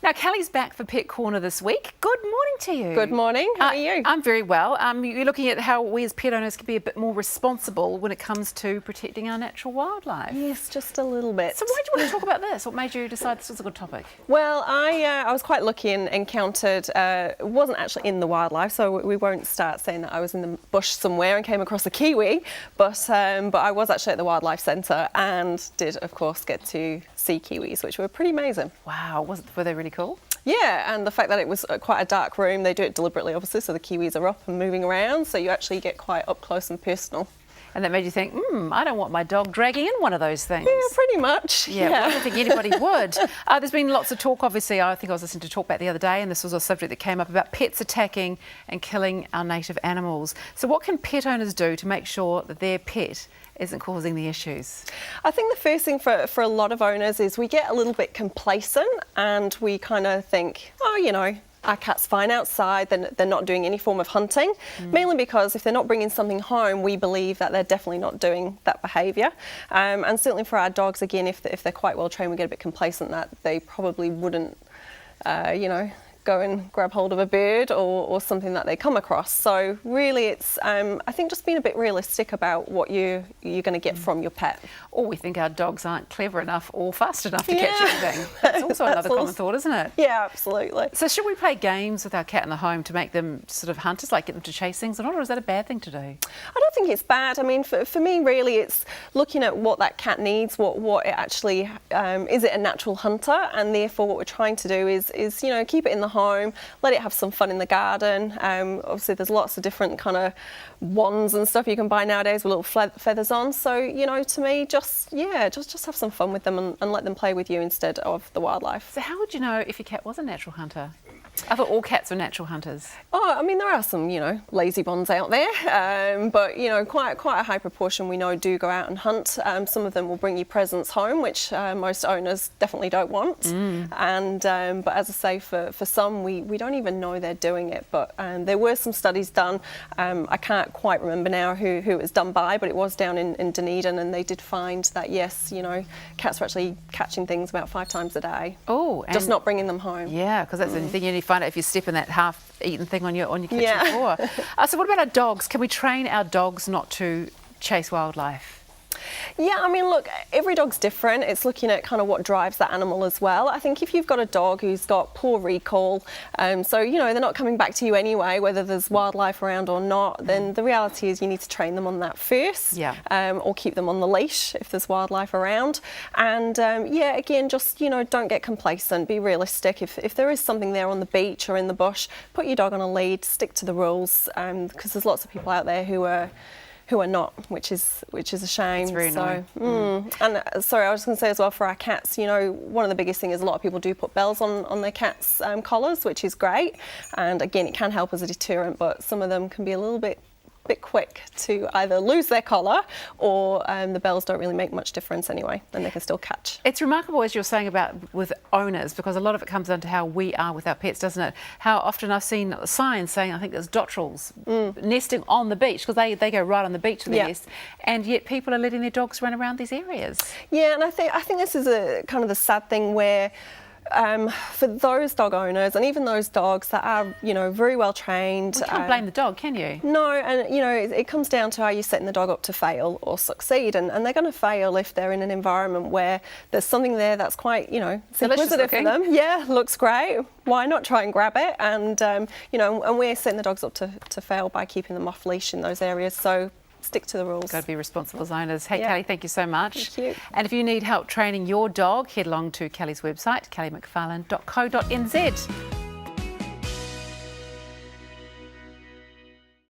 Now, Kelly's back for Pet Corner this week. Good morning to you. Good morning. How are you? I'm very well. You're looking at how we as pet owners can be a bit more responsible when it comes to protecting our natural wildlife. Yes, just a little bit. So why do you want to talk about this? What made you decide this was a good topic? Well, I was quite lucky and encountered, it wasn't actually in the wildlife, so we won't start saying that I was in the bush somewhere and came across a kiwi, but I was actually at the wildlife centre and did, of course, get to see kiwis, which were pretty amazing. Wow, were they really cool? Yeah, and the fact that it was quite a dark room, they do it deliberately, obviously, so the kiwis are up and moving around, so you actually get quite up close and personal. And that made you think, I don't want my dog dragging in one of those things. Yeah, pretty much. Yeah, well, I don't think anybody would. There's been lots of talk, obviously. I think I was listening to Talkback the other day, and this was a subject that came up about pets attacking and killing our native animals. So what can pet owners do to make sure that their pet isn't causing the issues? I think the first thing for a lot of owners is we get a little bit complacent and we kind of think, oh, you know, our cat's fine outside, they're not doing any form of hunting, mainly because if they're not bringing something home, we believe that they're definitely not doing that behaviour. And certainly for our dogs, again, if they're quite well trained, we get a bit complacent that they probably wouldn't, you know, go and grab hold of a bird or something that they come across. So really it's, I think just being a bit realistic about what you're going to get from your pet. Or we think our dogs aren't clever enough or fast enough to catch anything. That's also another common thought, isn't it? Yeah, absolutely. So should we play games with our cat in the home to make them sort of hunters, like get them to chase things or not, or is that a bad thing to do? I don't think it's bad. I mean, for me, really, it's looking at what that cat needs, what it actually, is it a natural hunter? And therefore what we're trying to do is you know, keep it in the home, let it have some fun in the garden. Obviously there's lots of different kind of wands and stuff you can buy nowadays with little feathers on. So, you know, to me, just have some fun with them and let them play with you instead of the wildlife. So how would you know if your cat was a natural hunter? I thought all cats are natural hunters. Oh, I mean, there are some, you know, lazy ones out there, but, you know, quite a high proportion we know do go out and hunt. Some of them will bring you presents home, which most owners definitely don't want. And but as I say, for some, we don't even know they're doing it. But there were some studies done. I can't quite remember now who it was done by, but it was down in Dunedin, and they did find that, yes, you know, cats were actually catching things about 5 times a day. Oh, just not bringing them home. Yeah, because that's the thing, you need to find out if you step in that half-eaten thing on your kitchen floor. So what about our dogs? Can we train our dogs not to chase wildlife? Yeah, I mean, look, every dog's different. It's looking at kind of what drives that animal as well. I think if you've got a dog who's got poor recall, so, you know, they're not coming back to you anyway, whether there's wildlife around or not, then the reality is you need to train them on that first, or keep them on the leash if there's wildlife around. And yeah, again, just, you know, don't get complacent, be realistic. If there is something there on the beach or in the bush, put your dog on a lead, stick to the rules, because there's lots of people out there who are not, which is a shame. It's very annoying. And sorry, I was going to say as well for our cats, you know, one of the biggest things is a lot of people do put bells on their cats' collars, which is great. And again, it can help as a deterrent, but some of them can be a little bit quick to either lose their collar or the bells don't really make much difference anyway, and they can still catch. It's remarkable, as you're saying about with owners, because a lot of it comes down to how we are with our pets, doesn't it? How often I've seen signs saying, I think there's dotterels nesting on the beach, because they go right on the beach to the nest, and yet people are letting their dogs run around these areas. Yeah, and I think this is a kind of the sad thing where for those dog owners and even those dogs that are, you know, very well trained. You can't blame the dog, can you? No, and, you know, it comes down to are you setting the dog up to fail or succeed, and they're going to fail if they're in an environment where there's something there that's quite, you know, inquisitive for them. Yeah, looks great. Why not try and grab it? And, you know, and we're setting the dogs up to fail by keeping them off leash in those areas. So stick to the rules. Got to be responsible as owners. Hey, Kelly, thank you so much. Thank you. And if you need help training your dog, head along to Kelly's website, kellymcfarlane.co.nz.